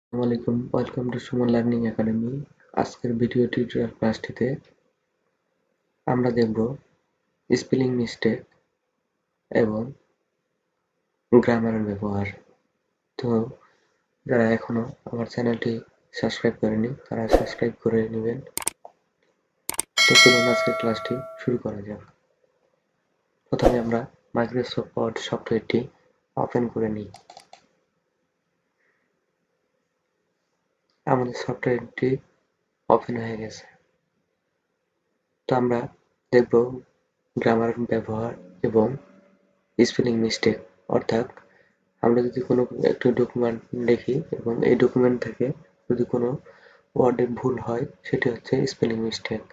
আসসালামু আলাইকুম, welcome to Suman learning academy. আজকের ভিডিও টিউটোরিয়াল ক্লাসটিতে আমরা দেখব স্পেলিং মিস্টেক এবং গ্রামারের ব্যবহার। তো যারা এখনো আমার চ্যানেলটি সাবস্ক্রাইব করেনি তারা সাবস্ক্রাইব করে নেবেন। তো চলুন আজকের ক্লাসটি শুরু করা যাক। প্রথমে আমরা মাইক্রোসফট ওয়ার্ড সফটওয়্যারটি ওপেন করে নিই। আমাদের সফটওয়্যারটি ওপেন হয়ে গেছে। তো আমরা দেখব গ্রামার ব্যবহার এবং স্পেলিং মিস্টেক, অর্থাৎ আমরা যদি কোনো একটা ডকুমেন্ট লিখি এবং এই ডকুমেন্ট থেকে যদি কোনো ওয়ার্ডে ভুল হয় সেটি হচ্ছে স্পেলিং মিস্টেক।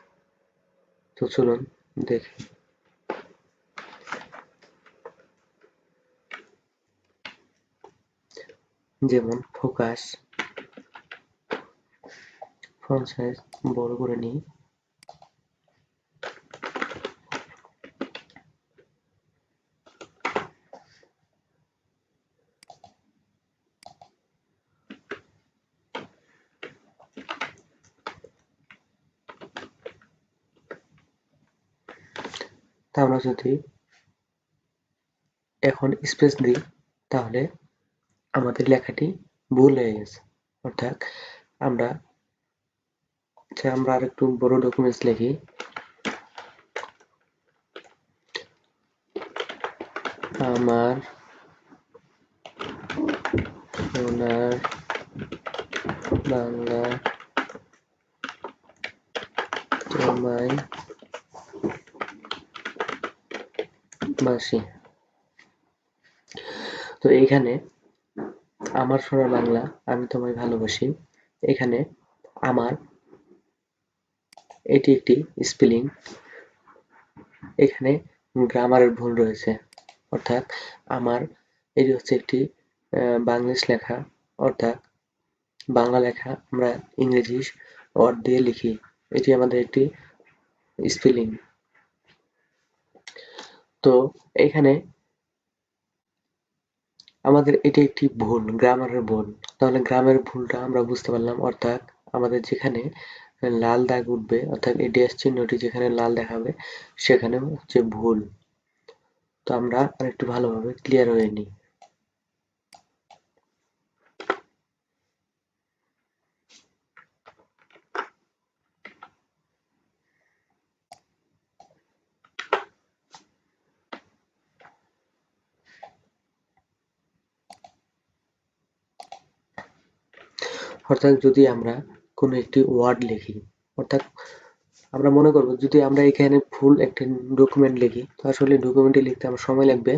তো চলুন দেখি। যেমন ফোকাস, ফন্ট সাইজ বড় করে নিই। তা আমরা যদি এখন স্পেস দিই তাহলে আমাদের লেখাটি ভুল হয়ে গেছে। অর্থাৎ আমরা আমরা আরেকটু বড় ডকুমেন্টস লিখি। আমার সোনার বাংলা তোমায় বাসি। তো এইখানে আমার সোনার বাংলা আমি তোমায় ভালোবাসি, এখানে আমার এটি একটি স্পেলিং, এখানে গ্রামারের ভুল রয়েছে। অর্থাৎ আমার এটি হচ্ছে একটি বাংলিশ লেখা, অর্থাৎ বাংলা লেখা আমরা ইংরেজি ওয়ার্ড দিয়ে লিখি, এটি আমাদের একটি স্পেলিং। তো এখানে আমাদের এটি একটি ভুল, গ্রামারের ভুল। তাহলে গ্রামের ভুলটা আমরা বুঝতে পারলাম, অর্থাৎ আমাদের যেখানে লাল দাগ উঠবে, অর্থাৎ এই ড্যাশ চিহ্নটি যেখানে লাল দেখাবে সেখানে হচ্ছে ভুল। তো আমরা আরেকটু ভালোভাবে ক্লিয়ার হয়ে নিই। অর্থাৎ যদি আমরা কোনো একটি ওয়ার্ড লিখি, অর্থাৎ আমরা মনে করব যদি আমরা এখানে ফুল একটি ডকুমেন্ট লিখি তো আসলে ডকুমেন্টটি লিখতে আমার সময় লাগবে।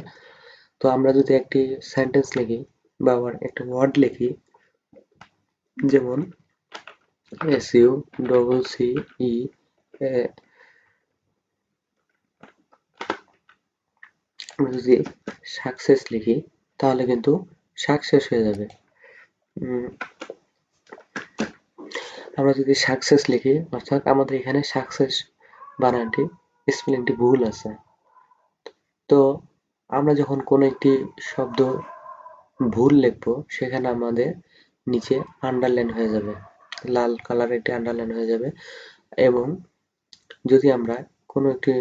তো আমরা যদি একটি সেন্টেন্স লিখি বা একটা ওয়ার্ড লিখি, যেমন SU ডবল সি ই আমরা যদি সাকসেস লিখি তাহলে কিন্তু সাকসেস হয়ে যাবে। আমরা যদি সাকসেস লিখি অর্থাৎ আমাদের এখানে সাকসেস বানানটি স্পেলিংটি ভুল আছে। তো আমরা যখন কোনো একটি শব্দ ভুল লিখবো সেখানে আমাদের নিচে আন্ডারলাইন হয়ে যাবে, লাল কালারের একটি আন্ডারলাইন হয়ে যাবে। এবং যদি আমরা কোনো একটি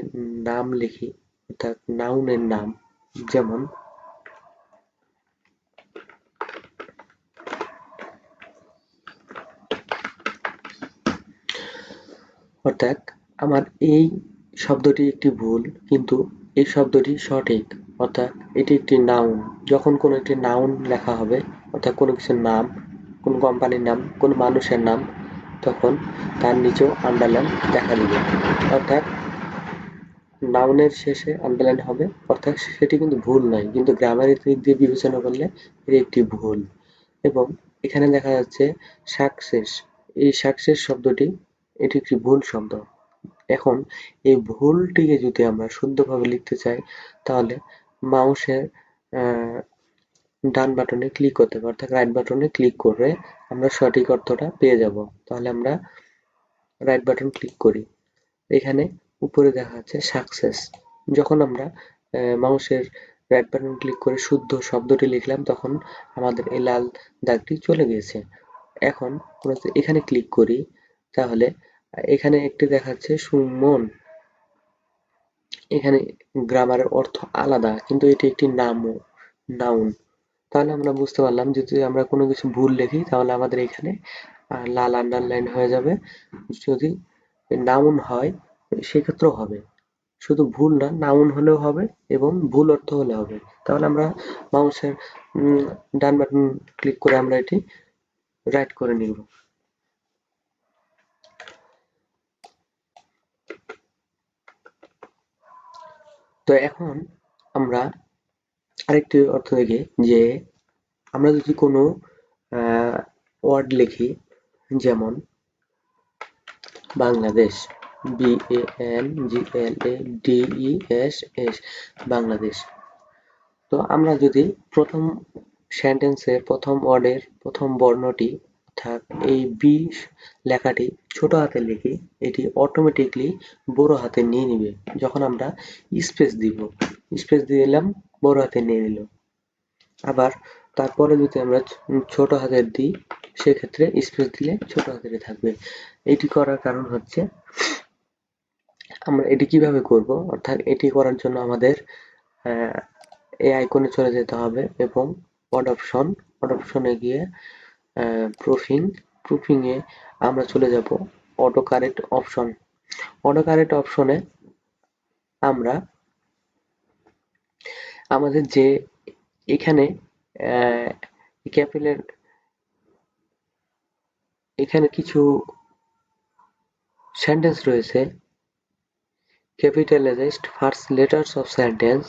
নাম লিখি, অর্থাৎ নাউনের নাম, যেমন অর্থাৎ আমার এই শব্দটি একটি ভুল কিন্তু এই শব্দটি সঠিক, অর্থাৎ এটি একটি নাউন। যখন কোনো একটি নাউন লেখা হবে, অর্থাৎ কোনো কিছুর নাম, কোনো কোম্পানির নাম, কোনো মানুষের নাম, তখন তার নিচেও আন্ডারলাইন দেখা দিবে। অর্থাৎ নাউনের শেষে আন্ডারলাইন হবে, অর্থাৎ সেটি কিন্তু ভুল নয়, কিন্তু গ্রামারের দিক দিয়ে বিবেচনা করলে এটি একটি ভুল। এবং এখানে দেখা যাচ্ছে সাকসেস, এই সাকসেস শব্দটি এটি একটি ভুল শব্দ। এখন এই ভুলটিকে যদি আমরা শুদ্ধভাবে লিখতে চাই তাহলে মাউসের ডান বাটনে ক্লিক করতে হবে, অর্থাৎ রাইট বাটনে ক্লিক করে আমরা সঠিক অর্থটা পেয়ে যাব। তাহলে আমরা রাইট বাটন ক্লিক করি, এখানে উপরে দেখা যাচ্ছে সাকসেস। যখন আমরা মাউসের রাইট বাটন ক্লিক করে শুদ্ধ শব্দটি লিখলাম তখন আমাদের এই লাল দাগটি চলে গিয়েছে। এখন এখানে ক্লিক করি, তাহলে এখানে একটি দেখাচ্ছে সুমন। এখানে গ্রামারের অর্থ আলাদা, কিন্তু এটি একটি নাউন। তাহলে আমরা বুঝতে পারলাম যে যদি আমরা কোনো কিছু ভুল লিখি তাহলে আমাদের এখানে লাল আন্ডারলাইন হয়ে যাবে। যদি নাউন হয় সেক্ষেত্রেও হবে, শুধু ভুল না, নাউন হলেও হবে এবং ভুল অর্থ হলে হবে। তাহলে আমরা মাউসের ডান বাটন ক্লিক করে আমরা এটি রাইট করে নিব। তো এখন আমরা আরেকটি অর্থ দেখি যে আমরা যদি কোনো ওয়ার্ড লিখি, যেমন বাংলাদেশ, BANGLADES, বাংলাদেশ। তো আমরা যদি প্রথম সেন্টেন্সের প্রথম ওয়ার্ডের প্রথম বর্ণটি অর্থাৎ এই বি লেখাটি ছোট হাতে লিখি, এটি অটোমেটিকলি বড় হাতে নিয়ে নিবে। যখন আমরা স্পেস দিব, স্পেস দিয়ে দিলাম, বড় হাতে নিয়ে নিল। আবার তারপরে যদি আমরা ছোট হাতের দিই, সেক্ষেত্রে স্পেস দিলে ছোট হাতেরই থাকবে। এটি করার কারণ হচ্ছে, আমরা এটি কিভাবে করব, অর্থাৎ এটি করার জন্য আমাদের এই আইকনে চলে যেতে হবে এবং অপশনে গিয়ে প্রুফিংয়ে আমরা চলে যাব অটো কারেক্ট অপশনে আমরা আমাদের যে এখানে ক্যাপিটাল, এখানে কিছু সেন্টেন্স রয়েছে, capitalised first letters of sentence,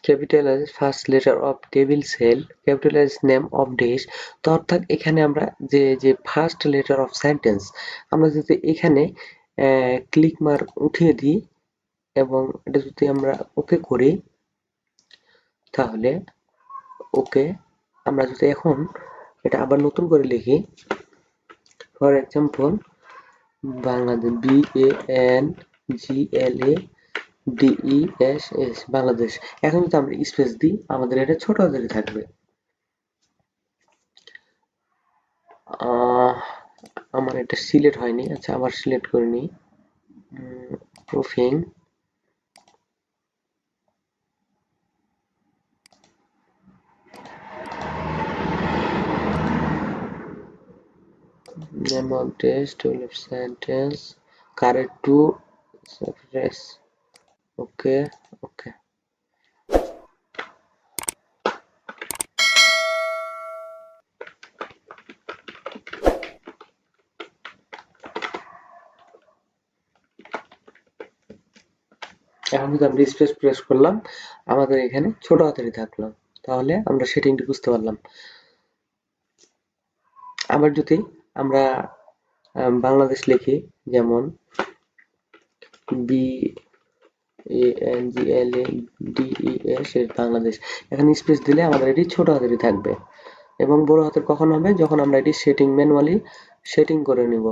capitalised first letter of table sell, capitalised name of dish. তো অর্থাৎ এখানে আমরা যে ফার্স্ট লেটার অফ সেন্টেন্স, আমরা যদি এখানে ক্লিক মার্ক উঠিয়ে দিই এবং এটা যদি আমরা ওকে করি, তাহলে ওকে, আমরা যদি এখন এটা আবার নতুন করে লিখি, for example Bangladesh, BANGLADES, Bangladesh. এখন যদি আমরা স্পেস দিই, আমাদের এটা ছোট হাতের থাকবে। আমার এটা সিলেক্ট হয়নি, আচ্ছা আবার সিলেক্ট করে নিই। Proofing, name of days, develop sentence, correct to suppress, ওকে ওকে। এখন যদি আমরা স্পেস প্রেস করলাম, আমাদের এখানে ছোট হাতেরই থাকলো। তাহলে আমরা সেটিংটি বুঝতে পারলাম। আবার যদি আমরা বাংলাদেশ লিখি, যেমন BANGLADES, বাংলাদেশ। এখানে স্পেস দিলে আমাদের এটি ছোট হাতেরই থাকবে এবং বড় হাতের কখন হবে, যখন আমরা এটি ম্যানুয়ালি সেটিং করে নিব।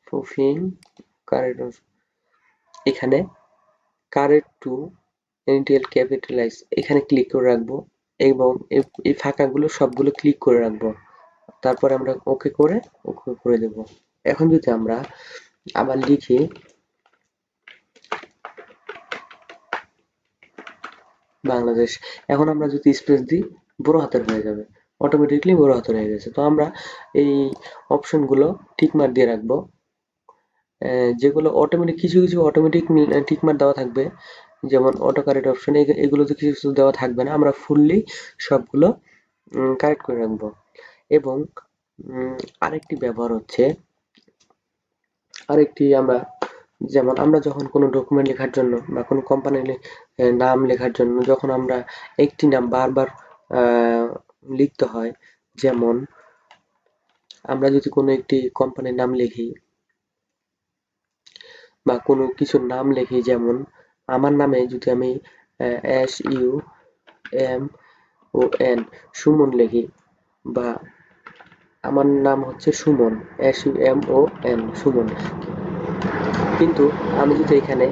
প্রুফিং কারেক্ট, এখানে কারেক্ট টু এনটিএল ক্যাপিটালাইজ, এখানে ক্লিক করে রাখবো এবং এই ফাঁকাগুলো সবগুলো ক্লিক করে রাখবো। তারপরে আমরা ওকে করে দেব। এখন যদি আমরা আবার লিখি বাংলাদেশ, এখন আমরা যদি স্পেস দিই, বড় হাতের হয়ে যাবে, অটোমেটিকলি বড় হাতের হয়ে গেছে। তো আমরা এই অপশনগুলো টিক মার্ক দিয়ে রাখবো, যেগুলো অটোমেটিক, কিছু কিছু অটোমেটিক টিক মার্ক দেওয়া থাকবে, যেমন অটো কারেক্ট অপশন, এগুলোতে কিছু কিছু দেওয়া থাকবে না, আমরা ফুললি সবগুলো কারেক্ট করে রাখবো। এবং আরেকটি ব্যবহার হচ্ছে, আমরা যেমন আমরা যখন কোনো ডকুমেন্ট লেখার জন্য বা কোনো কোম্পানির নাম লেখার জন্য যখন আমরা একটি নাম বারবার লিখতে হয়, যেমন আমরা যদি কোনো একটি কোম্পানির নাম লিখি বা কোনো কিছুর নাম লিখি, যেমন আমার নামে যদি আমি SUMON সুমন লিখি, বা আমার নাম হচ্ছে সুমন, SUMON সুমন, কিন্তু আমি যদি এখানে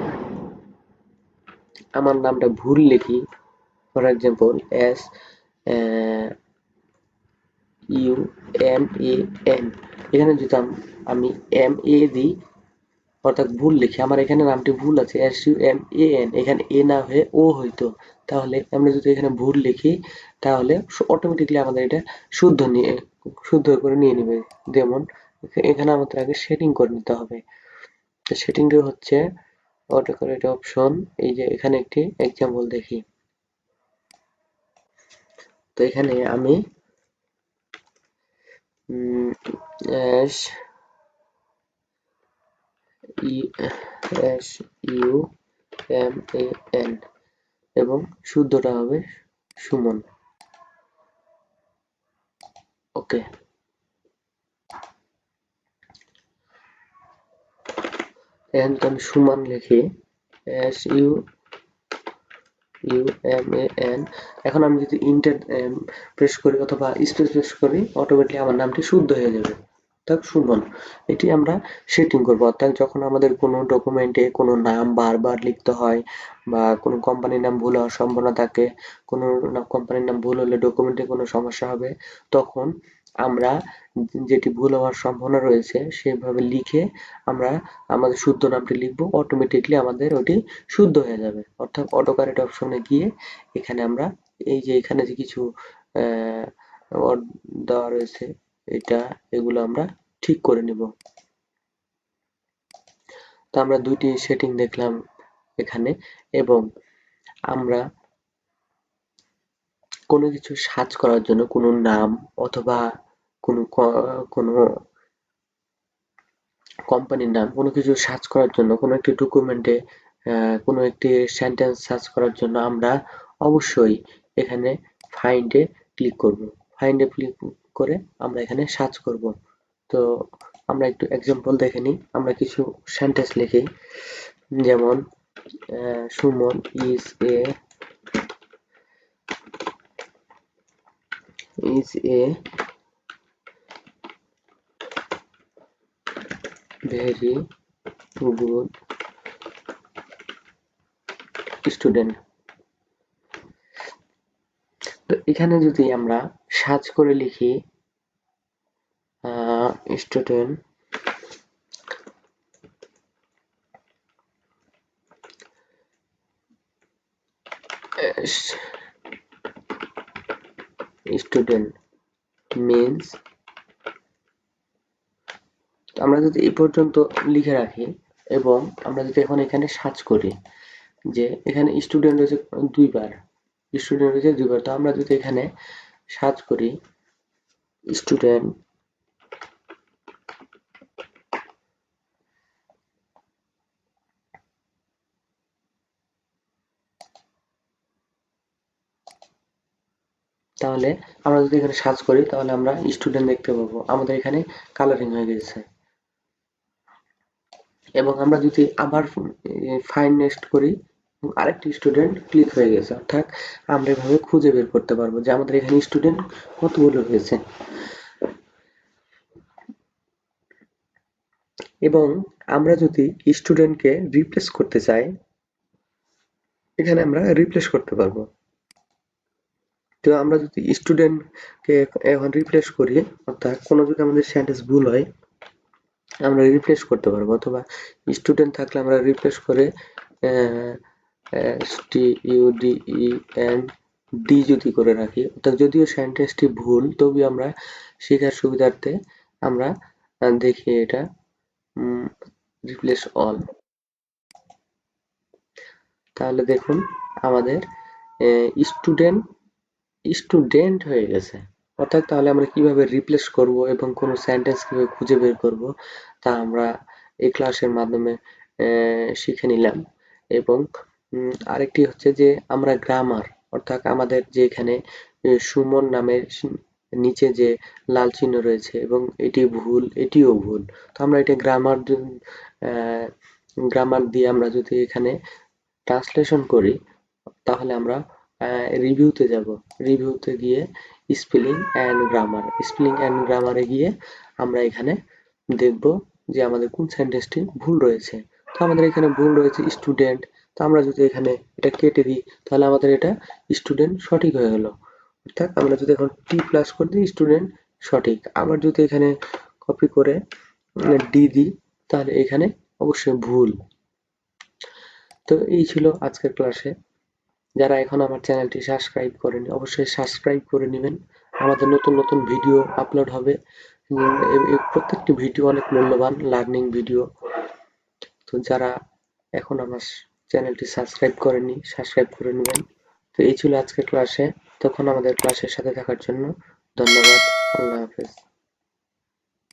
আমার নামটা ভুল লিখি, for example U M A N, এখানে যদি আমি এম এ দিই অর্থাৎ ভুল লিখি, আমার এখানে নামটি ভুল আছে, S U M A N, এখানে এ না হয়ে ও হইতো, তাহলে আমরা যদি এখানে ভুল লিখি তাহলে অটোমেটিকলি আমাদের এটা শুদ্ধ করে নিয়ে নেবে। যেমন এখানে আমাদের আগে সেটিং করে নিতে হবে। তো সেটিংটা হচ্ছে অটো কারেক্ট অপশন, এই যে এখানে একটি এক্সাম্পল দেখি। তো এখানে আমি S E S U M A N এবং শুদ্ধটা হবে সুমন। ওকে, এখানে তো আমি সুমন লিখি, S U U M A N, এখন আমি যদি ইন্টার প্রেস করি অথবা স্পেস প্রেস করি অটোমেটিকলি আমার নামটি শুদ্ধ হয়ে যাবে, অর্থাৎ সুমন। এটি আমরা সেটিং করবো, অর্থাৎ যখন আমাদের কোনো ডকুমেন্টে কোনো নাম বারবার লিখতে হয় বা কোনো কোম্পানির নাম ভুল হওয়ার সম্ভাবনা থাকে, কোনো কোম্পানির নাম ভুল হলে ডকুমেন্টে কোনো সমস্যা হবে, তখন আমরা যেটি ভুল হওয়ার সম্ভাবনা রয়েছে সেভাবে লিখে আমরা আমাদের শুদ্ধ নামটি লিখবো, অটোমেটিকলি আমাদের ওটি শুদ্ধ হয়ে যাবে। অর্থাৎ অটো কারেক্ট অপশনে গিয়ে এখানে আমরা এই যে এখানে যে কিছু ওয়ার্ড দেওয়া রয়েছে এটা এগুলো আমরা ঠিক করে নিব। তো আমরা দুইটি সেটিং দেখলাম এখানে, এবং আমরা কোনো কিছু সার্চ করার জন্য কোনো নাম অথবা কোনো কোম্পানির নাম, কোনো কিছু সার্চ করার জন্য, কোনো একটি ডকুমেন্টে কোনো একটি সেন্টেন্স সার্চ করার জন্য আমরা অবশ্যই এখানে ফাইন্ডে ক্লিক করব। ফাইন্ডে ক্লিক করে আমরা এখানে সার্চ করব। তো আমরা একটু এক্সাম্পল দেখে নিই, আমরা কিছু সেন্টেন্স লিখি, যেমন Suman is a very good student. তো এখানে যদি আমরা সার্চ করে লিখি স্টুডেন্ট স্টুডেন্ট মিন্স, আমরা যদি এই পর্যন্ত লিখে রাখি এবং আমরা যদি এখন এখানে সার্চ করি যে এখানে স্টুডেন্ট রয়েছে দুইবার, তো আমরা যদি এখানে সার্চ করি স্টুডেন্ট, তাহলে আমরা যদি এখানে সার্চ করি তাহলে আমরা স্টুডেন্ট দেখতে পাবো, আমাদের এখানে কালারিং হয়ে গেছে। এবং আমরা যদি আবার ফাইন্ড নেক্সট করি আরেকটি স্টুডেন্ট ক্লিক হয়ে গেছে, অর্থাৎ আমরা এভাবে খুঁজে বের করতে পারবো যে আমাদের এখানে স্টুডেন্ট কতগুলো হয়েছে। এবং আমরা যদি স্টুডেন্টকে রিপ্লেস করতে চাই এখানে আমরা রিপ্লেস করতে পারবো। তো আমরা যদি স্টুডেন্টকে এখন রিপ্লেস করি, অর্থাৎ কোনো যদি আমাদের সেন্টেন্স ভুল হয় আমরা রিপ্লেস করতে পারবো, অথবা স্টুডেন্ট থাকলে আমরা রিপ্লেস করে STUDENT যদি করে রাখি, অর্থাৎ যদিও সেন্টেন্সটি ভুল তবু আমরা শেখার সুবিধার্থে আমরা দেখি এটা রিপ্লেস অল। তাহলে দেখুন আমাদের স্টুডেন্ট স্টুডেন্ট হয়ে গেছে। অর্থাৎ তাহলে আমরা কিভাবে রিপ্লেস করব এবং কোনো সেন্টেন্স কিভাবে খুঁজে বের করব তা আমরা এই ক্লাসের মাধ্যমে শিখে নিলাম। এবং আরেকটি হচ্ছে যে আমরা গ্রামার, অর্থাৎ আমাদের যে এখানে সুমন নামের নিচে যে লাল চিহ্ন রয়েছে এবং এটি ভুল এটিও ভুল, তো আমরা এটা গ্রামার দিয়ে আমরা যদি এখানে ট্রান্সলেশন করি তাহলে আমরা রিভিউতে যাব, রিভিউতে গিয়ে স্পেলিং অ্যান্ড গ্রামারে গিয়ে আমরা এখানে দেখব যে আমাদের কোন সেন্টেন্সটি ভুল রয়েছে। তো আমাদের এখানে ভুল রয়েছে স্টুডেন্ট, তো আমরা যদি এখানে এটা কেটে দিই তাহলে আমাদের এটা স্টুডেন্ট সঠিক হয়ে গেল। অর্থাৎ আমরা যদি এখন টি প্লাস করে দিই স্টুডেন্ট সঠিক। আবার যদি এখানে কপি করে ডি দিই তাহলে এখানে অবশ্যই ভুল। তো এই ছিল আজকের ক্লাসে। যারা এখন আমার চ্যানেলটি সাবস্ক্রাইব করেনি অবশ্যই সাবস্ক্রাইব করে নেবেন। আমাদের নতুন নতুন ভিডিও আপলোড হবে। প্রত্যেকটি ভিডিও অনেক মূল্যবান লার্নিং ভিডিও। তো যারা এখন আমার চ্যানেলটি সাবস্ক্রাইব করেনি সাবস্ক্রাইব করে নেবেন। তো এই ছিল আজকের ক্লাসে। তখন আমাদের ক্লাসের সাথে থাকার জন্য ধন্যবাদ। আল্লাহ হাফেজ।